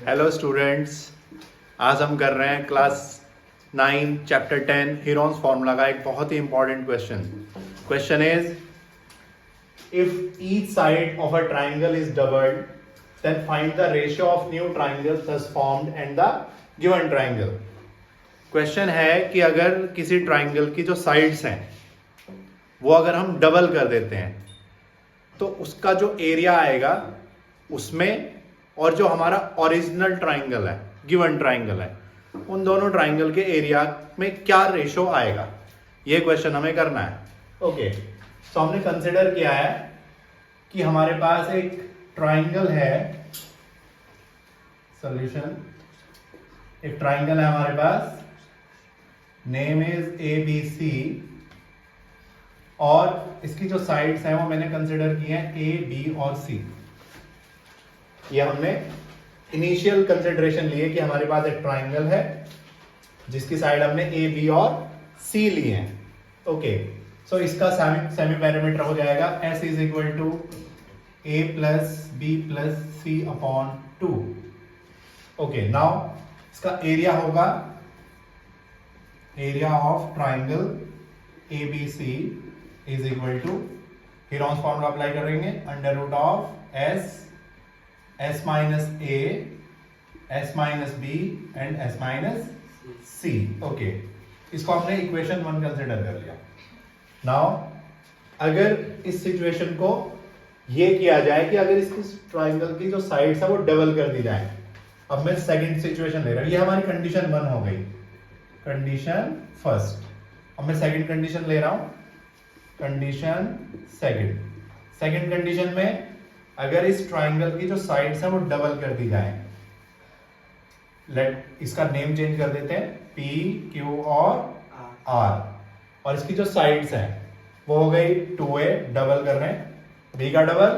Hello students, आज हम कर रहे हैं क्लास 9 चैप्टर 10 हीरोन्स फार्मूला का एक बहुत ही important question is if each side of a triangle is doubled then find the ratio of new triangles thus formed and the given triangle. Question है कि अगर किसी ट्राइंगल की जो साइड्स हैं वो अगर हम डबल कर देते हैं तो उसका जो एरिया आएगा उसमें और जो हमारा ओरिजिनल ट्राइंगल है, गिवन ट्राइंगल है, उन दोनों ट्राइंगल के एरिया में क्या रेशो आएगा, ये क्वेश्चन हमें करना है। ओके, तो हमने कंसिडर किया है कि हमारे पास एक ट्राइंगल है, सॉल्यूशन, एक ट्राइंगल है हमारे पास, नेम इज ABC और इसकी जो साइड्स हैं वो मैंने कंसिडर की हैं A, B और C। ये हमने इनिशियल कंसिडरेशन लिए कि हमारे पास एक ट्राइंगल है जिसकी साइड हमने A, B और C लिए हैं। ओके, सो इसका सेमी पैरामीटर हो जाएगा S is equal to A plus B plus C upon 2। Okay, now इसका एरिया होगा, area of triangle ABC is equal to, Heron's formula apply करेंगे, under root of S minus A, S minus B and S minus C। Okay, इसको हमने equation 1 consider कर लिया। Now अगर इस situation को ये किया जाए कि अगर इसकी ट्राइंगल की जो साइड्स है वो डबल कर दी जाए, अब मैं सेकंड सिचुएशन ले रहा हूं, ये हमारी कंडीशन 1 हो गई, कंडीशन फर्स्ट। अब मैं सेकंड कंडीशन ले रहा हूं, कंडीशन सेकंड कंडीशन में अगर इस ट्राइंगल की जो साइड्स है वो डबल कर दी जाए, लेट इसका नेम चेंज कर देते हैं, P, Q और R, और इसकी जो साइड्स हैं वो हो गई 2A, डबल कर रहे हैं, B का डबल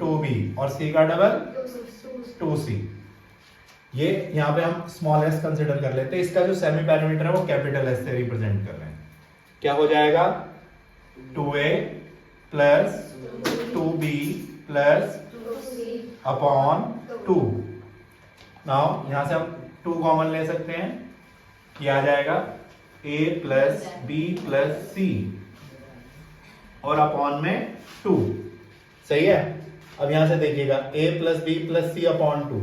2B और C का डबल 2C। ये यहां पे हम स्मॉल s कंसिडर कर लेते हैं, इसका जो सेमी पैरामीटर है वो कैपिटल S से रिप्रेजेंट कर रहे हैं। क्या हो जाएगा, 2A plus 2B plus upon 2। Now यहां से हम 2 कॉमन ले सकते हैं, ये आ जाएगा A plus B plus C और अपॉन में 2। सही है। अब यहां से देखिएगा A plus B plus C upon 2,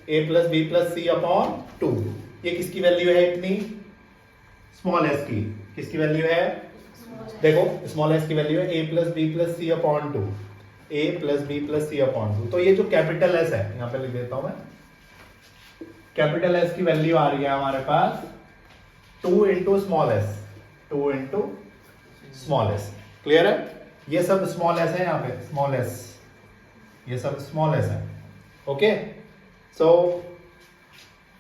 A plus B plus C upon 2, ये किसकी वैल्यू है, इतनी स्मॉल s की, किसकी वैल्यू है, देखो स्मॉल s की वैल्यू है A plus B plus C upon 2, A plus B plus C upon 2। तो ये जो कैपिटल S है, यहां पे लिख देता हूं मैं, कैपिटल S की वैल्यू आ रही है हमारे पास 2 into small s, 2 into small s। Clear है, ये सब स्मॉल s है, यहाँ पे स्मॉल s, ये सब स्मॉल s है। ओके, सो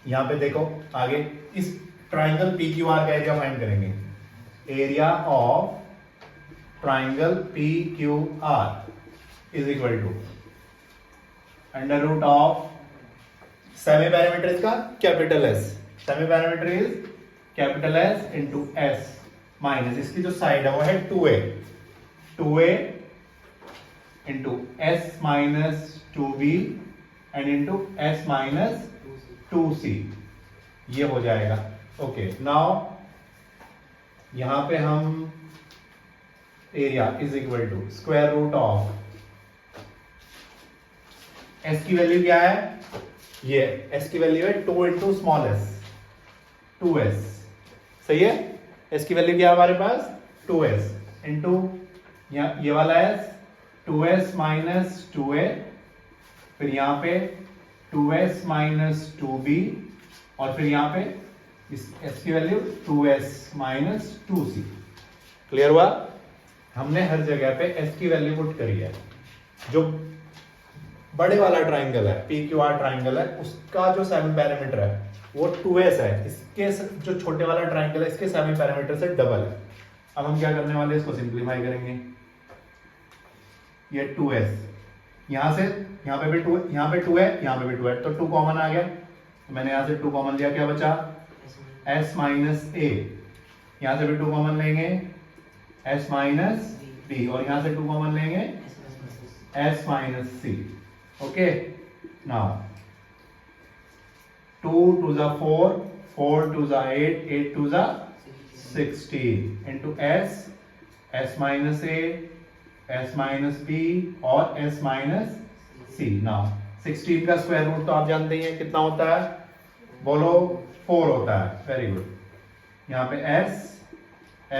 यहां पे देखो आगे इस ट्राइंगल PQR का एरिया फाइंड करेंगे, area of triangle PQR is equal to under root of, semi perimeter इसका capital S, semi perimeter is capital S into S minus इसकी जो साइड है वो है 2A into S minus 2B and into S minus 2C, ये हो जाएगा। Okay, now यहां पे हम area is equal to square root of, S की वैल्यू क्या है, ये S की वैल्यू है 2 इंटू स्मॉल s, 2s। सही है, S की वैल्यू क्या है हमारे पास, 2s इंटू ये वाला s 2s माइनस 2a, फिर यहां पे 2s माइनस 2b और फिर यहां पे इस s की value 2s minus 2c। Clear हुआ, हमने हर जगह पे s की वैल्यू पुट करी है। जो बड़े वाला ट्राइंगल है, PQR ट्राइंगल है, उसका जो सेमी पैरामीटर है वो 2s है, इसके जो छोटे वाला ट्राइंगल है इसके सेमी पैरामीटर से डबल है। अब हम क्या करने वाले हैं, इसको सिंप्लीफाई करेंगे, ये 2s, यहां से यहां पे भी 2, यहां पे 2 है, यहां पे भी 2 है, तो 2 कॉमन आ गया, मैंने यहां से 2 कॉमन लिया, क्या बचा S माइनस A, यहां से भी 2 कॉमन लेंगे S माइनस B और यहां से 2 कॉमन लेंगे S minus C। Okay, now 2 2 जा 4, 4 2 जा 8, 8 2 जा 16 into s minus a, s minus b और s minus c। नाउ 16 का स्क्वायर रूट तो आप जानते ही हैं कितना होता है, बोलो 4 होता है। Very good. यहाँ पे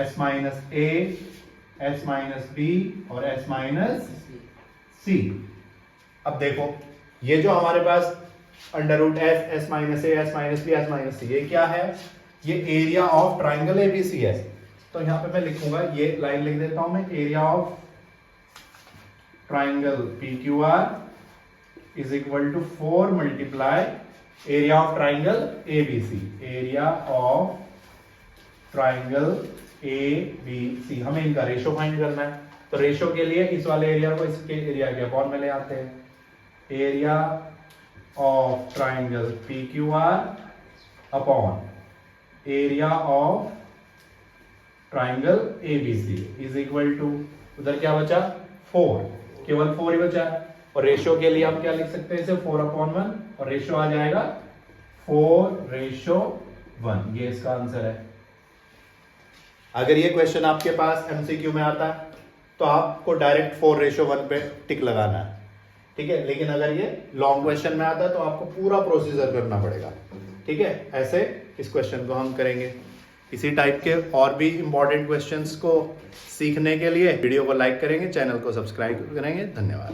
s minus a, s minus b और s माइनस c। अब देखो ये जो हमारे पास under root s minus a, s minus b, s minus c, ये क्या है, ये एरिया ऑफ ट्राइंगल एबीसी है। तो यहाँ पे मैं लिखूंगा, ये लाइन लिख देता हूं मैं, area of triangle PQR is equal to 4 multiply area of triangle ABC। Area of triangle ABC, हमें इनका रेशो फाइंड करना है। तो रेशो के लिए इस वाले एरिया को इसके एरिया के अपॉन में ले आते हैं। Area of triangle PQR upon area of triangle ABC is equal to, उधर क्या बचा 4, केवल 4 ही बचा है। और रेशियो के लिए हम क्या लिख सकते हैं इसे, 4/1, और रेशियो आ जाएगा 4:1। ये इसका आंसर है। अगर ये क्वेश्चन आपके पास MCQ में आता है तो आपको डायरेक्ट 4:1 पे टिक लगाना है, ठीक है। लेकिन अगर ये लॉन्ग क्वेश्चन में आता है तो आपको पूरा प्रोसीजर करना पड़ेगा, ठीक है। ऐसे इस क्वेश्चन को हम करेंगे। इसी टाइप के और भी इंपॉर्टेंट क्वेश्चंस को सीखने के लिए वीडियो को लाइक करेंगे, चैनल को सब्सक्राइब करेंगे। धन्यवाद।